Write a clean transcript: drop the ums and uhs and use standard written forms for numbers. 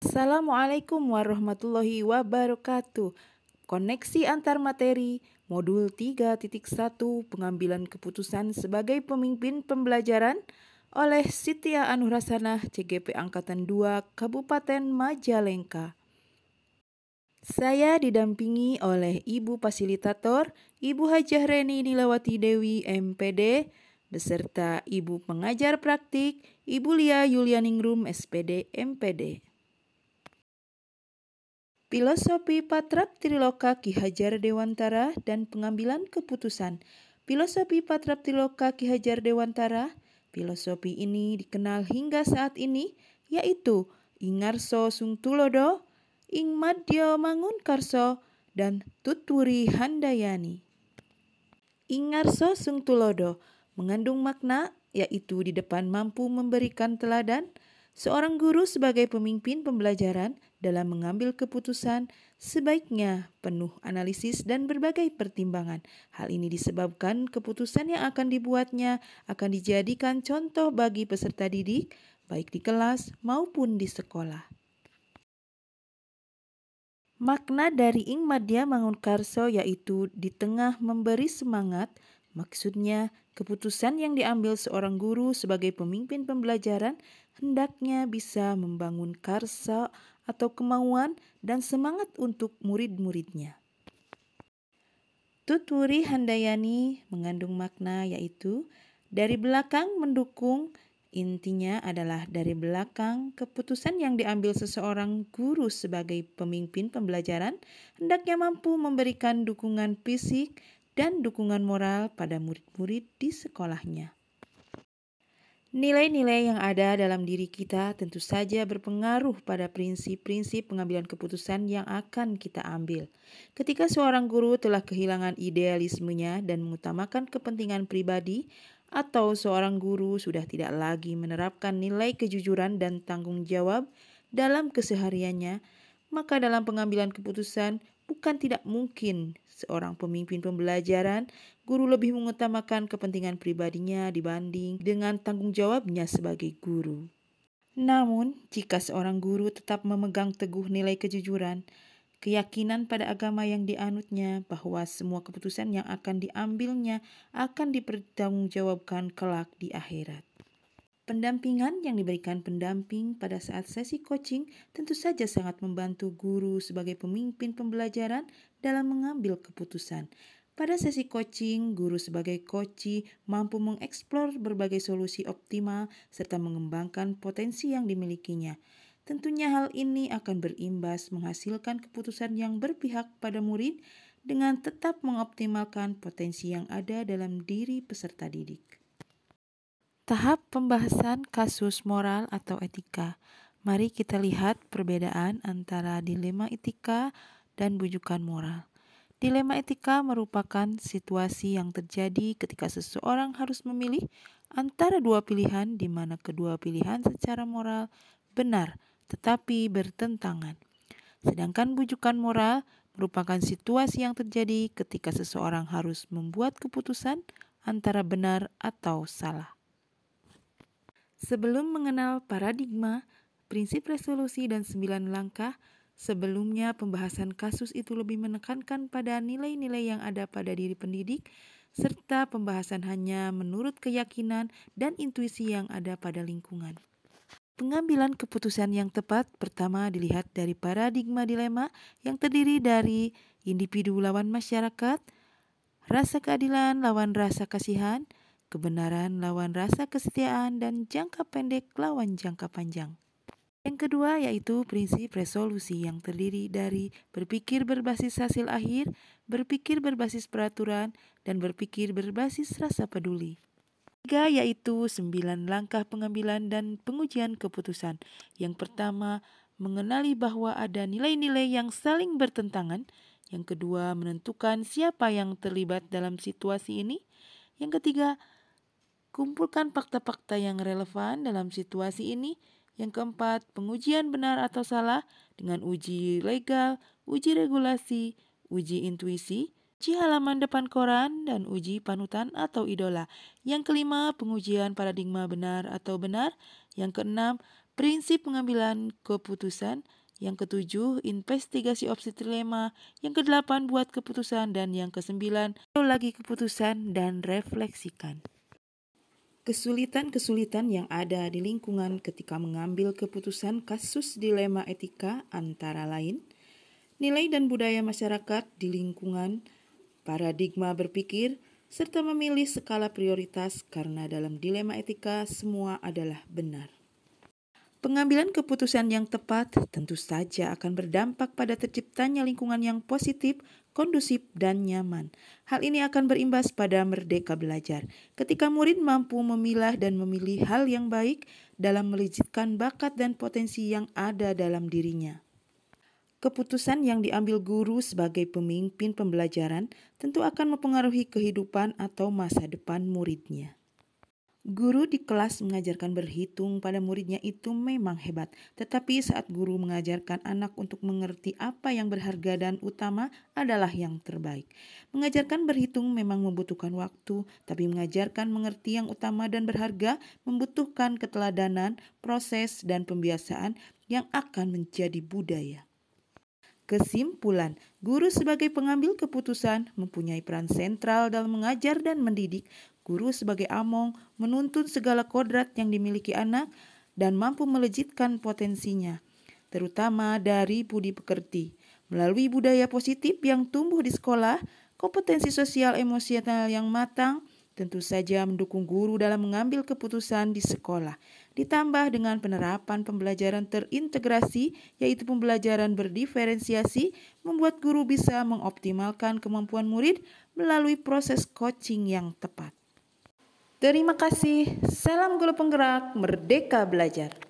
Assalamualaikum warahmatullahi wabarakatuh. Koneksi antar materi modul 3.1 pengambilan keputusan sebagai pemimpin pembelajaran oleh Sitiah Anurhasanah CGP Angkatan 2 Kabupaten Majalengka. Saya didampingi oleh Ibu Fasilitator, Ibu Hajah Reni Nilawati Dewi MPD, beserta Ibu Pengajar Praktik, Ibu Lia Yulianingrum SPD MPD. Filosofi Patrap Triloka Ki Hajar Dewantara dan pengambilan keputusan. Filosofi Patrap Triloka Ki Hajar Dewantara, filosofi ini dikenal hingga saat ini, yaitu Ingarso Sungtulodo, Ing Madya Mangunkarso, dan Tutwuri Handayani. Ingarso Sungtulodo mengandung makna, yaitu di depan mampu memberikan teladan. Seorang guru sebagai pemimpin pembelajaran dalam mengambil keputusan sebaiknya penuh analisis dan berbagai pertimbangan. Hal ini disebabkan keputusan yang akan dibuatnya akan dijadikan contoh bagi peserta didik, baik di kelas maupun di sekolah. Makna dari Ing Madya Mangunkarso yaitu di tengah memberi semangat. Maksudnya, keputusan yang diambil seorang guru sebagai pemimpin pembelajaran hendaknya bisa membangun karsa atau kemauan dan semangat untuk murid-muridnya. Tutwuri Handayani mengandung makna yaitu dari belakang mendukung. Intinya adalah dari belakang keputusan yang diambil seseorang guru sebagai pemimpin pembelajaran hendaknya mampu memberikan dukungan fisik dan dukungan moral pada murid-murid di sekolahnya. Nilai-nilai yang ada dalam diri kita tentu saja berpengaruh pada prinsip-prinsip pengambilan keputusan yang akan kita ambil. Ketika seorang guru telah kehilangan idealismenya dan mengutamakan kepentingan pribadi, atau seorang guru sudah tidak lagi menerapkan nilai kejujuran dan tanggung jawab dalam kesehariannya, maka dalam pengambilan keputusan bukan tidak mungkin seorang pemimpin pembelajaran, guru lebih mengutamakan kepentingan pribadinya dibanding dengan tanggung jawabnya sebagai guru. Namun, jika seorang guru tetap memegang teguh nilai kejujuran, keyakinan pada agama yang dianutnya bahwa semua keputusan yang akan diambilnya akan dipertanggungjawabkan kelak di akhirat. Pendampingan yang diberikan pendamping pada saat sesi coaching tentu saja sangat membantu guru sebagai pemimpin pembelajaran dalam mengambil keputusan. Pada sesi coaching, guru sebagai coachee mampu mengeksplor berbagai solusi optimal serta mengembangkan potensi yang dimilikinya. Tentunya hal ini akan berimbas menghasilkan keputusan yang berpihak pada murid dengan tetap mengoptimalkan potensi yang ada dalam diri peserta didik. Tahap pembahasan kasus moral atau etika. Mari kita lihat perbedaan antara dilema etika dan bujukan moral. Dilema etika merupakan situasi yang terjadi ketika seseorang harus memilih antara dua pilihan di mana kedua pilihan secara moral benar tetapi bertentangan. Sedangkan bujukan moral merupakan situasi yang terjadi ketika seseorang harus membuat keputusan antara benar atau salah. Sebelum mengenal paradigma, prinsip resolusi dan 9 langkah, sebelumnya pembahasan kasus itu lebih menekankan pada nilai-nilai yang ada pada diri pendidik, serta pembahasan hanya menurut keyakinan dan intuisi yang ada pada lingkungan. Pengambilan keputusan yang tepat pertama dilihat dari paradigma dilema yang terdiri dari individu lawan masyarakat, rasa keadilan lawan rasa kasihan, kebenaran lawan rasa kesetiaan, dan jangka pendek lawan jangka panjang. Yang kedua yaitu prinsip resolusi yang terdiri dari berpikir berbasis hasil akhir, berpikir berbasis peraturan, dan berpikir berbasis rasa peduli. Tiga yaitu 9 langkah pengambilan dan pengujian keputusan. Yang pertama, mengenali bahwa ada nilai-nilai yang saling bertentangan. Yang kedua, menentukan siapa yang terlibat dalam situasi ini. Yang ketiga, kumpulkan fakta-fakta yang relevan dalam situasi ini. Yang keempat, pengujian benar atau salah dengan uji legal, uji regulasi, uji intuisi, uji halaman depan koran, dan uji panutan atau idola. Yang kelima, pengujian paradigma benar atau benar. Yang keenam, prinsip pengambilan keputusan. Yang ketujuh, investigasi opsi trilema. Yang kedelapan, buat keputusan. Dan yang kesembilan, lagi keputusan dan refleksikan. Kesulitan-kesulitan yang ada di lingkungan ketika mengambil keputusan kasus dilema etika antara lain, nilai dan budaya masyarakat di lingkungan, paradigma berpikir, serta memilih skala prioritas karena dalam dilema etika semua adalah benar. Pengambilan keputusan yang tepat tentu saja akan berdampak pada terciptanya lingkungan yang positif, kondusif, dan nyaman. Hal ini akan berimbas pada merdeka belajar. Ketika murid mampu memilah dan memilih hal yang baik dalam melejitkan bakat dan potensi yang ada dalam dirinya. Keputusan yang diambil guru sebagai pemimpin pembelajaran tentu akan mempengaruhi kehidupan atau masa depan muridnya. Guru di kelas mengajarkan berhitung pada muridnya itu memang hebat, tetapi saat guru mengajarkan anak untuk mengerti apa yang berharga dan utama adalah yang terbaik. Mengajarkan berhitung memang membutuhkan waktu, tapi mengajarkan mengerti yang utama dan berharga membutuhkan keteladanan, proses, dan pembiasaan yang akan menjadi budaya. Kesimpulan, guru sebagai pengambil keputusan mempunyai peran sentral dalam mengajar dan mendidik. Guru sebagai among menuntun segala kodrat yang dimiliki anak dan mampu melejitkan potensinya, terutama dari budi pekerti. Melalui budaya positif yang tumbuh di sekolah, kompetensi sosial emosional yang matang tentu saja mendukung guru dalam mengambil keputusan di sekolah, ditambah dengan penerapan pembelajaran terintegrasi, yaitu pembelajaran berdiferensiasi, membuat guru bisa mengoptimalkan kemampuan murid melalui proses coaching yang tepat. Terima kasih. Salam guru penggerak, merdeka belajar.